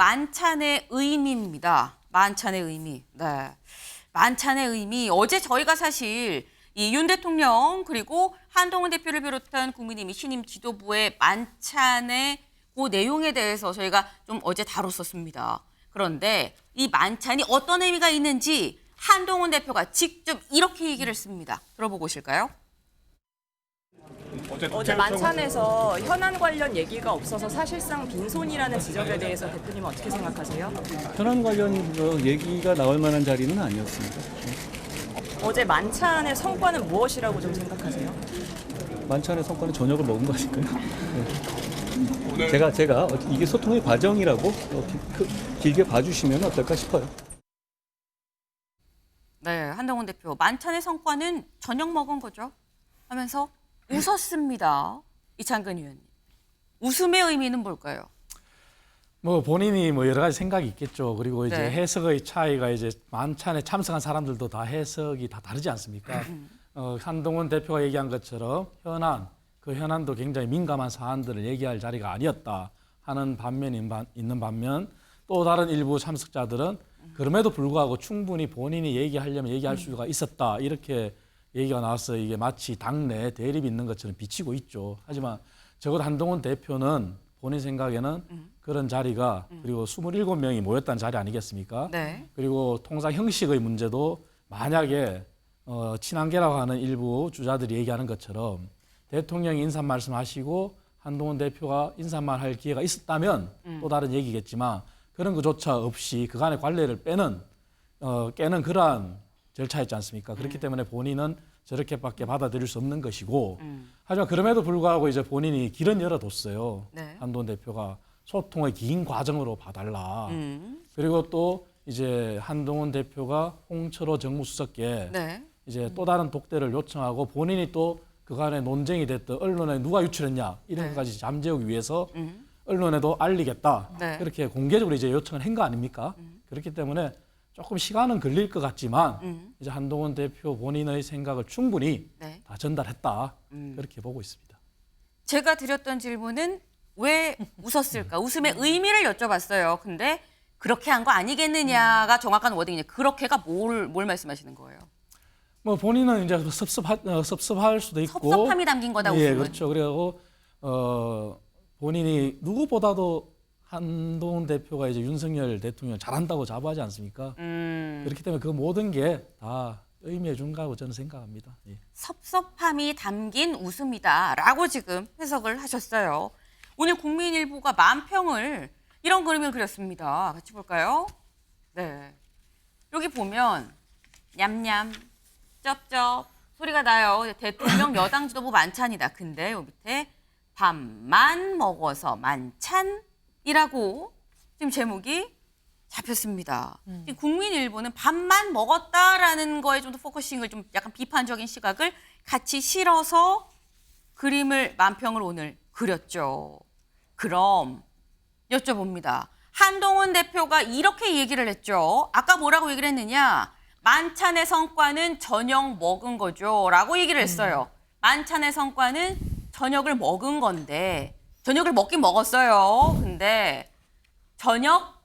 만찬의 의미입니다. 만찬의 의미. 네. 만찬의 의미. 어제 저희가 사실 이 윤 대통령 그리고 한동훈 대표를 비롯한 국민의힘 신임 지도부의 만찬의 그 내용에 대해서 저희가 좀 어제 다뤘었습니다. 그런데 이 만찬이 어떤 의미가 있는지 한동훈 대표가 직접 이렇게 얘기를 했습니다. 들어보고 오실까요? 어제 만찬에서 현안 관련 얘기가 없어서 사실상 빈손이라는 지적에 대해서 대표님은 어떻게 생각하세요? 현안 관련 얘기가 나올 만한 자리는 아니었습니다. 어제 만찬의 성과는 무엇이라고 좀 생각하세요? 만찬의 성과는 저녁을 먹은 거 아닐까요? 네. 제가 이게 소통의 과정이라고 길게 봐주시면 어떨까 싶어요. 네, 한동훈 대표. 만찬의 성과는 저녁 먹은 거죠. 하면서 웃었습니다. 이창근 의원님. 웃음의 의미는 뭘까요? 뭐 본인이 뭐 여러 가지 생각이 있겠죠. 그리고 이제 네. 해석의 차이가 이제 만찬에 참석한 사람들도 다 해석이 다 다르지 않습니까? 한동훈 대표가 얘기한 것처럼 그 현안도 굉장히 민감한 사안들을 얘기할 자리가 아니었다 하는 반면이 있는 반면 또 다른 일부 참석자들은 그럼에도 불구하고 충분히 본인이 얘기하려면 얘기할 수가 있었다 이렇게 얘기가 나와서 이게 마치 당내 대립이 있는 것처럼 비치고 있죠. 하지만 적어도 한동훈 대표는 본인 생각에는 그런 자리가 그리고 27명이 모였다는 자리 아니겠습니까? 네. 그리고 통상 형식의 문제도 만약에 친한계라고 하는 일부 주자들이 얘기하는 것처럼 대통령이 인사 말씀하시고 한동훈 대표가 인사만 할 기회가 있었다면 또 다른 얘기겠지만 그런 것조차 없이 그간의 관례를 깨는 그러한 절차였지 않습니까? 그렇기 때문에 본인은 저렇게밖에 받아들일 수 없는 것이고 하지만 그럼에도 불구하고 이제 본인이 길은 열어뒀어요. 네. 한동훈 대표가 소통의 긴 과정으로 봐달라. 그리고 또 이제 한동훈 대표가 홍철호 정무수석께 네. 이제 또 다른 독대를 요청하고 본인이 또 그간의 논쟁이 됐던 언론에 누가 유출했냐 이런 것까지 잠재우기 위해서 언론에도 알리겠다. 네. 그렇게 공개적으로 이제 요청을 한 거 아닙니까? 그렇기 때문에 조금 시간은 걸릴 것 같지만 이제 한동훈 대표 본인의 생각을 충분히 네. 다 전달했다. 그렇게 보고 있습니다. 제가 드렸던 질문은 왜 웃었을까? 웃음의 의미를 여쭤봤어요. 근데 그렇게 한 거 아니겠느냐가 정확한 워딩이냐. 그렇게가 뭘 말씀하시는 거예요? 뭐 본인은 이제 섭섭할 수도 있고 섭섭함이 담긴 거다, 예, 웃음은. 그렇죠. 그리고 본인이 누구보다도 한동훈 대표가 이제 윤석열 대통령 잘한다고 자부하지 않습니까? 그렇기 때문에 그 모든 게 다 의미해 준다고 저는 생각합니다. 예. 섭섭함이 담긴 웃음이다라고 지금 해석을 하셨어요. 오늘 국민일보가 만평을 이런 그림을 그렸습니다. 같이 볼까요? 네. 여기 보면 냠냠, 쩝쩝 소리가 나요. 대통령 여당 지도부 만찬이다. 근데 요 밑에 밥만 먹어서 만찬이라고 지금 제목이 잡혔습니다. 지금 국민일보는 밥만 먹었다라는 거에 좀 더 포커싱을 좀 약간 비판적인 시각을 같이 실어서 그림을 만평을 오늘 그렸죠. 그럼 여쭤봅니다. 한동훈 대표가 이렇게 얘기를 했죠. 아까 뭐라고 얘기를 했느냐. 만찬의 성과는 저녁 먹은 거죠. 라고 얘기를 했어요. 만찬의 성과는 저녁을 먹은 건데 저녁을 먹긴 먹었어요. 근데 저녁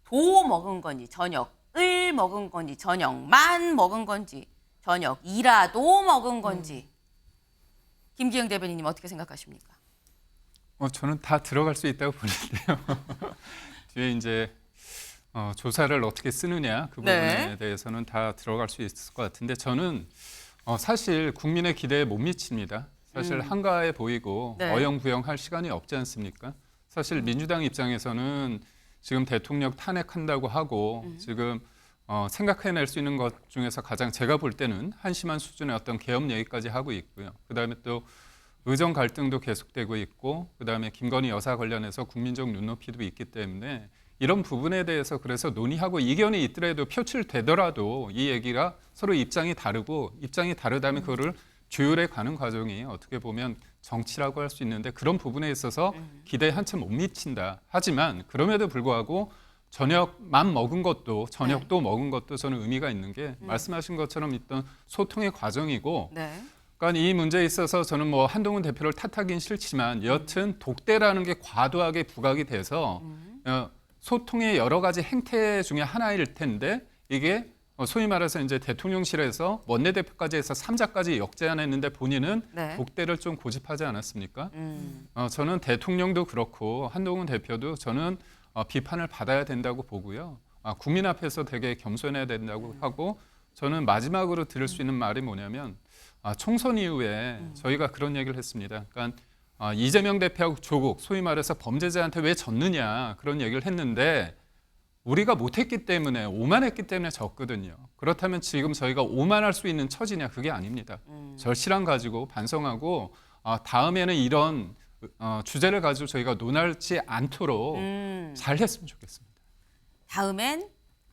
도 먹은 건지 저녁을 먹은 건지 저녁만 먹은 건지 저녁이라도 먹은 건지 김기영 대변인님 어떻게 생각하십니까? 저는 다 들어갈 수 있다고 보는데요. 뒤에 이제 조사를 어떻게 쓰느냐 그 부분에 네. 대해서는 다 들어갈 수 있을 것 같은데 저는 사실 국민의 기대에 못 미칩니다. 사실 한가해 보이고 네. 어영부영할 시간이 없지 않습니까? 사실 민주당 입장에서는 지금 대통령 탄핵한다고 하고 지금 생각해낼 수 있는 것 중에서 가장 제가 볼 때는 한심한 수준의 어떤 계엄 얘기까지 하고 있고요. 그다음에 또 의정 갈등도 계속되고 있고 그다음에 김건희 여사 관련해서 국민적 눈높이도 있기 때문에 이런 부분에 대해서 그래서 논의하고 이견이 있더라도 표출되더라도 이 얘기가 서로 입장이 다르고 입장이 다르다면 그거를 조율해 가는 과정이 어떻게 보면 정치라고 할 수 있는데 그런 부분에 있어서 기대에 한참 못 미친다. 하지만 그럼에도 불구하고 저녁만 먹은 것도 저녁도 먹은 것도 저는 의미가 있는 게 말씀하신 것처럼 있던 소통의 과정이고 네. 그러니까 이 문제에 있어서 저는 뭐 한동훈 대표를 탓하긴 싫지만 여튼 독대라는 게 과도하게 부각이 돼서 소통의 여러 가지 행태 중에 하나일 텐데 이게 소위 말해서 이제 대통령실에서 원내대표까지 해서 3자까지 역제안했는데 본인은 네. 독대를 좀 고집하지 않았습니까? 저는 대통령도 그렇고 한동훈 대표도 저는 비판을 받아야 된다고 보고요. 국민 앞에서 되게 겸손해야 된다고 하고 저는 마지막으로 들을 수 있는 말이 뭐냐면 총선 이후에 저희가 그런 얘기를 했습니다. 그러니까 이재명 대표하고 조국, 소위 말해서 범죄자한테 왜 졌느냐 그런 얘기를 했는데 우리가 못했기 때문에 오만했기 때문에 졌거든요. 그렇다면 지금 저희가 오만할 수 있는 처지냐 그게 아닙니다. 절실함 가지고 반성하고 다음에는 이런 주제를 가지고 저희가 논하지 않도록 잘 했으면 좋겠습니다. 다음엔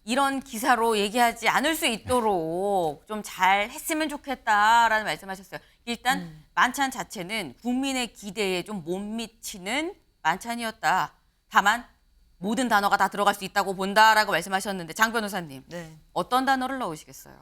이런 기사로 얘기하지 않을 수 있도록 좀 잘 했으면 좋겠다라는 말씀하셨어요. 일단 만찬 자체는 국민의 기대에 좀 못 미치는 만찬이었다. 다만 모든 단어가 다 들어갈 수 있다고 본다라고 말씀하셨는데 장 변호사님 네. 어떤 단어를 넣으시겠어요?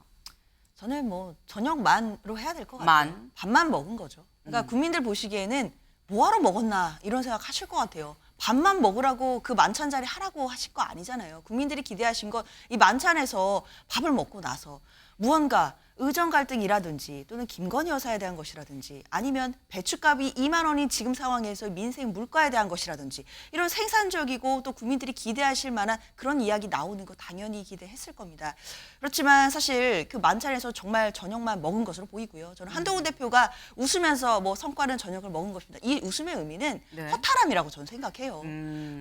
저는 뭐 저녁만으로 해야 될 것 같아요. 만. 밥만 먹은 거죠. 그러니까 국민들 보시기에는 뭐하러 먹었나 이런 생각 하실 것 같아요. 밥만 먹으라고 그 만찬 자리 하라고 하실 거 아니잖아요. 국민들이 기대하신 건 이 만찬에서 밥을 먹고 나서 무언가 의정 갈등이라든지 또는 김건희 여사에 대한 것이라든지 아니면 배춧값이 2만 원인 지금 상황에서 민생 물가에 대한 것이라든지 이런 생산적이고 또 국민들이 기대하실 만한 그런 이야기 나오는 거 당연히 기대했을 겁니다. 그렇지만 사실 그 만찬에서 정말 저녁만 먹은 것으로 보이고요. 저는 한동훈 대표가 웃으면서 뭐 성과는 저녁을 먹은 것입니다. 이 웃음의 의미는 네. 허탈함이라고 저는 생각해요.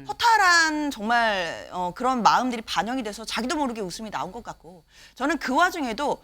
허탈한 정말 그런 마음들이 반영이 돼서 자기도 모르게 웃음이 나온 것 같고 저는 그 와중에도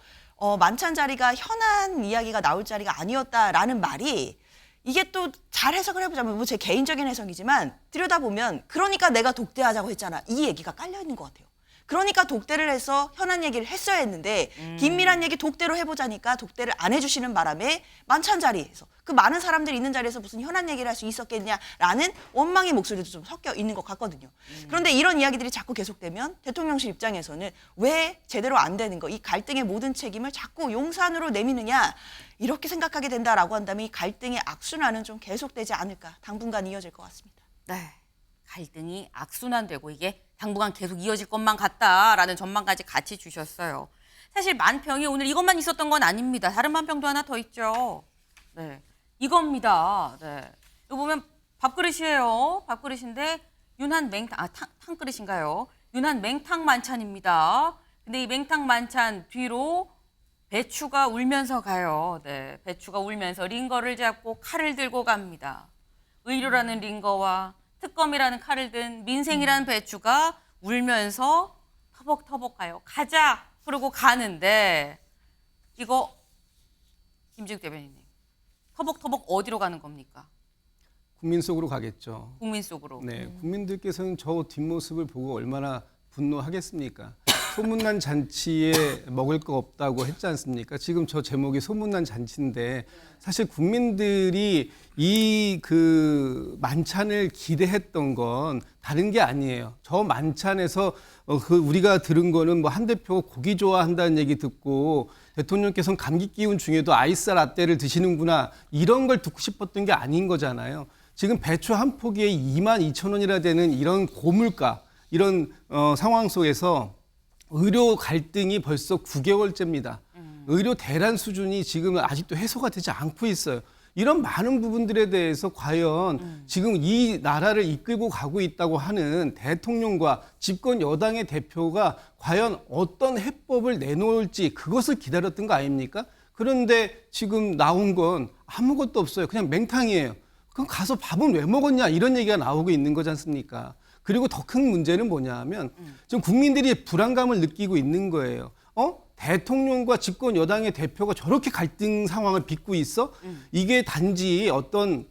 만찬 자리가 현안 이야기가 나올 자리가 아니었다라는 말이 이게 또 잘 해석을 해보자면 뭐 제 개인적인 해석이지만 들여다보면 그러니까 내가 독대하자고 했잖아. 이 얘기가 깔려 있는 것 같아요. 그러니까 독대를 해서 현안 얘기를 했어야 했는데 긴밀한 얘기 독대로 해보자니까 독대를 안 해주시는 바람에 만찬 자리에서 그 많은 사람들이 있는 자리에서 무슨 현안 얘기를 할 수 있었겠냐라는 원망의 목소리도 좀 섞여 있는 것 같거든요. 그런데 이런 이야기들이 자꾸 계속되면 대통령실 입장에서는 왜 제대로 안 되는 거, 이 갈등의 모든 책임을 자꾸 용산으로 내미느냐 이렇게 생각하게 된다라고 한다면 이 갈등의 악순환은 좀 계속되지 않을까 당분간 이어질 것 같습니다. 네. 갈등이 악순환되고 이게 당분간 계속 이어질 것만 같다라는 전망까지 같이 주셨어요. 사실 만평이 오늘 이것만 있었던 건 아닙니다. 다른 만평도 하나 더 있죠. 네, 이겁니다. 네, 이거 보면 밥그릇이에요. 밥그릇인데 윤한 맹탕, 탕그릇인가요? 윤한 맹탕 만찬입니다. 근데 이 맹탕 만찬 뒤로 배추가 울면서 가요. 네, 배추가 울면서 링거를 잡고 칼을 들고 갑니다. 의료라는 링거와 특검이라는 칼을 든 민생이라는 배추가 울면서 터벅터벅 가요. 가자! 그러고 가는데 이거 김지욱 대변인님 터벅터벅 어디로 가는 겁니까? 국민 속으로 가겠죠. 국민 속으로. 네, 국민들께서는 저 뒷모습을 보고 얼마나 분노하겠습니까? 소문난 잔치에 먹을 거 없다고 했지 않습니까? 지금 저 제목이 소문난 잔치인데 사실 국민들이 이 그 만찬을 기대했던 건 다른 게 아니에요. 저 만찬에서 우리가 들은 거는 뭐 한 대표가 고기 좋아한다는 얘기 듣고 대통령께서는 감기 기운 중에도 아이스 라떼를 드시는구나 이런 걸 듣고 싶었던 게 아닌 거잖아요. 지금 배추 한 포기에 22,000원이나 되는 이런 고물가 이런 상황 속에서 의료 갈등이 벌써 9개월째입니다. 의료 대란 수준이 지금 아직도 해소가 되지 않고 있어요. 이런 많은 부분들에 대해서 과연 지금 이 나라를 이끌고 가고 있다고 하는 대통령과 집권 여당의 대표가 과연 어떤 해법을 내놓을지 그것을 기다렸던 거 아닙니까? 그런데 지금 나온 건 아무것도 없어요. 그냥 맹탕이에요. 그럼 가서 밥은 왜 먹었냐 이런 얘기가 나오고 있는 거지 않습니까? 그리고 더 큰 문제는 뭐냐 하면 지금 국민들이 불안감을 느끼고 있는 거예요. 대통령과 집권 여당의 대표가 저렇게 갈등 상황을 빚고 있어? 이게 단지 어떤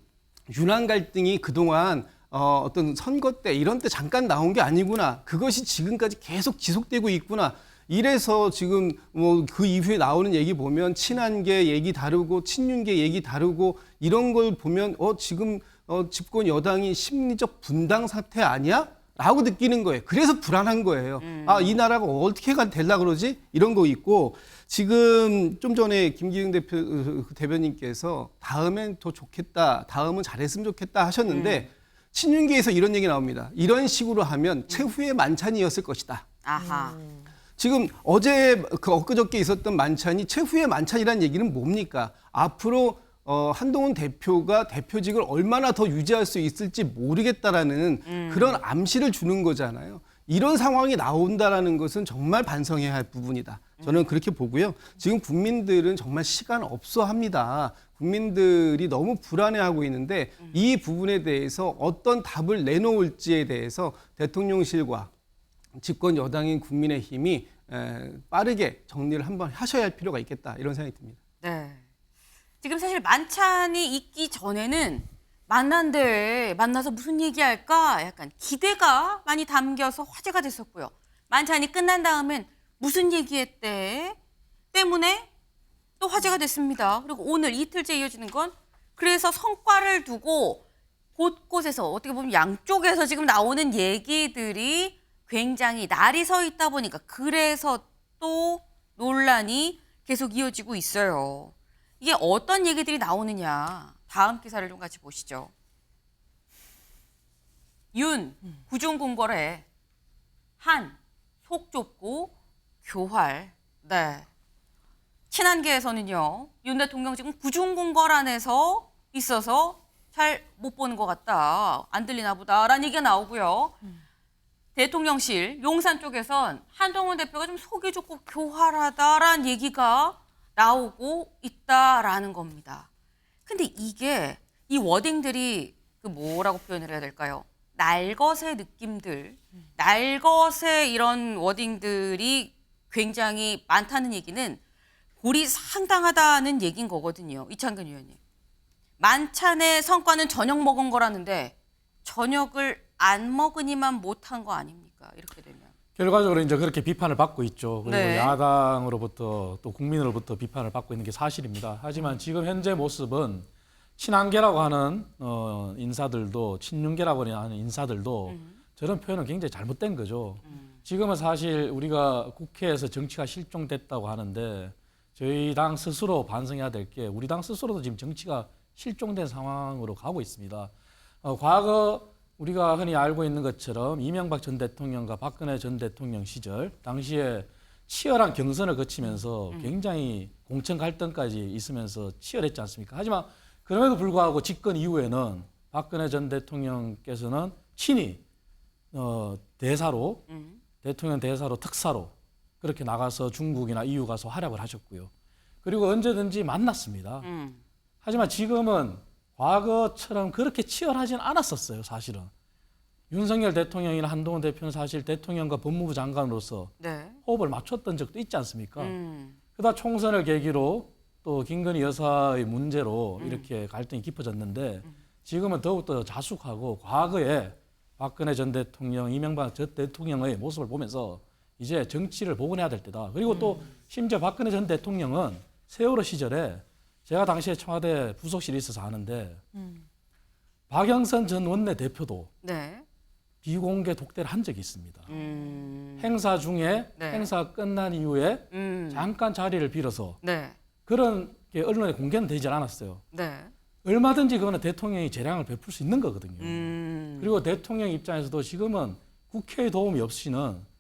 윤한 갈등이 그동안 어떤 선거 때 이런 때 잠깐 나온 게 아니구나. 그것이 지금까지 계속 지속되고 있구나. 이래서 지금 뭐 그 이후에 나오는 얘기 보면 친한계 얘기 다르고 친윤계 얘기 다르고 이런 걸 보면 지금 집권 여당이 심리적 분당 사태 아니야? 라고 느끼는 거예요. 그래서 불안한 거예요. 이 나라가 어떻게 되려고 그러지? 이런 거 있고 지금 좀 전에 김기웅 대변인께서 다음엔 더 좋겠다. 다음은 잘했으면 좋겠다 하셨는데 친윤계에서 이런 얘기 나옵니다. 이런 식으로 하면 최후의 만찬이었을 것이다. 아하. 지금 어제 엊그저께 있었던 만찬이 최후의 만찬이라는 얘기는 뭡니까? 앞으로 한동훈 대표가 대표직을 얼마나 더 유지할 수 있을지 모르겠다라는 그런 암시를 주는 거잖아요. 이런 상황이 나온다라는 것은 정말 반성해야 할 부분이다. 저는 그렇게 보고요. 지금 국민들은 정말 시간 없어 합니다. 국민들이 너무 불안해하고 있는데 이 부분에 대해서 어떤 답을 내놓을지에 대해서 대통령실과 집권 여당인 국민의힘이 빠르게 정리를 한번 하셔야 할 필요가 있겠다. 이런 생각이 듭니다. 네. 지금 사실 만찬이 있기 전에는 만난데 만나서 무슨 얘기할까 약간 기대가 많이 담겨서 화제가 됐었고요. 만찬이 끝난 다음엔 무슨 얘기했대 때문에 또 화제가 됐습니다. 그리고 오늘 이틀째 이어지는 건 그래서 성과를 두고 곳곳에서 어떻게 보면 양쪽에서 지금 나오는 얘기들이 굉장히 날이 서 있다 보니까 그래서 또 논란이 계속 이어지고 있어요. 이게 어떤 얘기들이 나오느냐. 다음 기사를 좀 같이 보시죠. 윤, 구중궁궐에 한, 속 좁고 교활. 네. 친한계에서는요. 윤 대통령 지금 구중궁궐 안에서 있어서 잘 못 보는 것 같다. 안 들리나 보다라는 얘기가 나오고요. 대통령실, 용산 쪽에선 한동훈 대표가 좀 속이 좁고 교활하다라는 얘기가 나오고 있다라는 겁니다. 근데 이게 이 워딩들이 그 뭐라고 표현을 해야 될까요? 날것의 느낌들, 날것의 이런 워딩들이 굉장히 많다는 얘기는 골이 상당하다는 얘기인 거거든요. 이창근 의원님. 만찬의 성과는 저녁 먹은 거라는데 저녁을 안 먹으니만 못한 거 아닙니까? 이렇게 되면. 결과적으로 이제 그렇게 비판을 받고 있죠. 그리고 네. 야당으로부터 또 국민으로부터 비판을 받고 있는 게 사실입니다. 하지만 지금 현재 모습은 친한계라고 하는 인사들도 친윤계라고 하는 인사들도 저런 표현은 굉장히 잘못된 거죠. 지금은 사실 우리가 국회에서 정치가 실종됐다고 하는데 저희 당 스스로 반성해야 될 게 우리 당 스스로도 지금 정치가 실종된 상황으로 가고 있습니다. 과거 우리가 흔히 알고 있는 것처럼 이명박 전 대통령과 박근혜 전 대통령 시절 당시에 치열한 경선을 거치면서 굉장히 공천 갈등까지 있으면서 치열했지 않습니까? 하지만 그럼에도 불구하고 집권 이후에는 박근혜 전 대통령께서는 친히 대사로 대통령 대사로 특사로 그렇게 나가서 중국이나 EU 가서 활약을 하셨고요. 그리고 언제든지 만났습니다. 하지만 지금은 과거처럼 그렇게 치열하진 않았었어요, 사실은. 윤석열 대통령이나 한동훈 대표는 사실 대통령과 법무부 장관으로서 네. 호흡을 맞췄던 적도 있지 않습니까? 그러다 총선을 계기로 또 김건희 여사의 문제로 이렇게 갈등이 깊어졌는데 지금은 더욱더 자숙하고 과거에 박근혜 전 대통령, 이명박 전 대통령의 모습을 보면서 이제 정치를 복원해야 될 때다. 그리고 또 심지어 박근혜 전 대통령은 세월호 시절에 제가 당시에 청와대 부속실에 있어서 아는데 박영선 전 원내대표도 네. 비공개 독대를 한 적이 있습니다. 행사 중에 네. 행사 끝난 이후에 잠깐 자리를 빌어서 네. 그런 게 언론에 공개는 되지 않았어요. 네. 얼마든지 그거는 대통령이 재량을 베풀 수 있는 거거든요. 그리고 대통령 입장에서도 지금은 국회의 도움이 없이는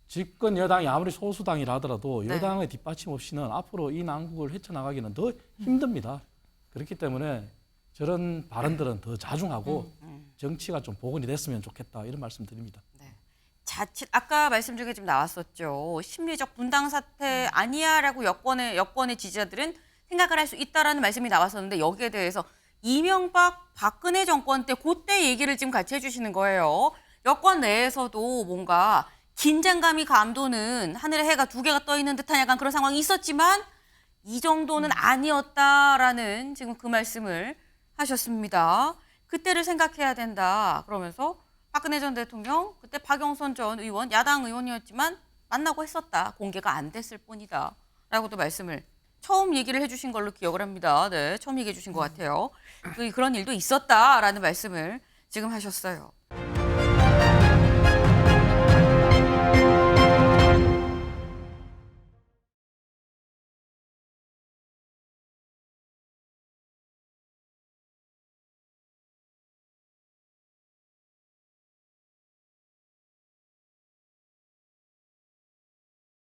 집권 여당이 아무리 소수당이라 하더라도 네. 여당의 뒷받침 없이는 앞으로 이 난국을 헤쳐나가기는 더 힘듭니다. 그렇기 때문에 저런 발언들은 더 자중하고 정치가 좀 복원이 됐으면 좋겠다 이런 말씀 드립니다. 자칫 아까 말씀 중에 좀 나왔었죠. 심리적 분당 사태 아니야라고 여권의 지지자들은 생각을 할 수 있다라는 말씀이 나왔었는데 여기에 대해서 이명박 박근혜 정권 때 그때 얘기를 지금 같이 해주시는 거예요. 여권 내에서도 뭔가 긴장감이 감도는 하늘에 해가 두 개가 떠 있는 듯한 약간 그런 상황이 있었지만 이 정도는 아니었다라는 지금 그 말씀을 하셨습니다. 그때를 생각해야 된다. 그러면서 박근혜 전 대통령, 그때 박영선 전 의원, 야당 의원이었지만 만나고 했었다. 공개가 안 됐을 뿐이다. 라고도 말씀을 처음 얘기를 해주신 걸로 기억을 합니다. 네, 처음 얘기해 주신 것 같아요. 그런 일도 있었다라는 말씀을 지금 하셨어요.